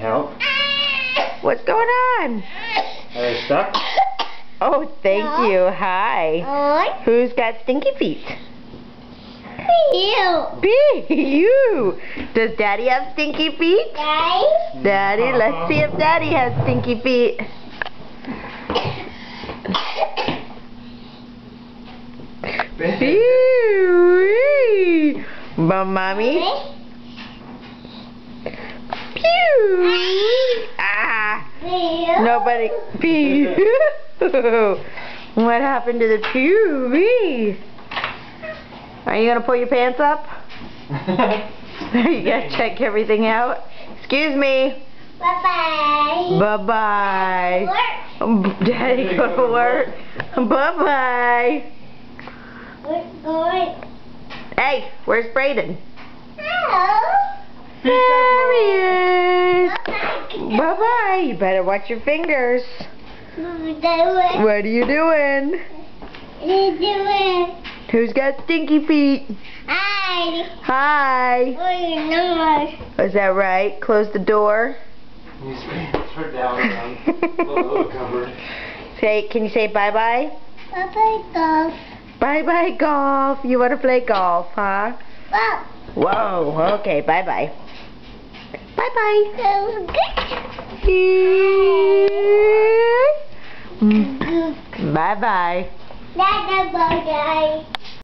Help? What's going on? Are they stuck? Oh, thank you. Hi. Who's got stinky feet? You. You. Does Daddy have stinky feet? Daddy, let's see if Daddy has stinky feet. Pew. Mommy. Pew. Ah. Nobody. Pew. What happened to the pew? Are you gonna pull your pants up? You gotta check everything out. Excuse me. Bye-bye. Bye-bye. Daddy go to work. Bye-bye. We're going. Hey, where's Brayden? Hello. There he is. Bye-bye. Bye-bye. You better watch your fingers. What are you doing? Who's got stinky feet? Hi. Hi. Oh, your nose. Is that right? Close the door. His pants are down around the little cupboard. Can you say bye-bye? Bye-bye, golf. Bye-bye golf. You want to play golf, huh? Well, Whoa. Okay, bye-bye. Bye-bye. that was good. Bye-bye. Bye-bye.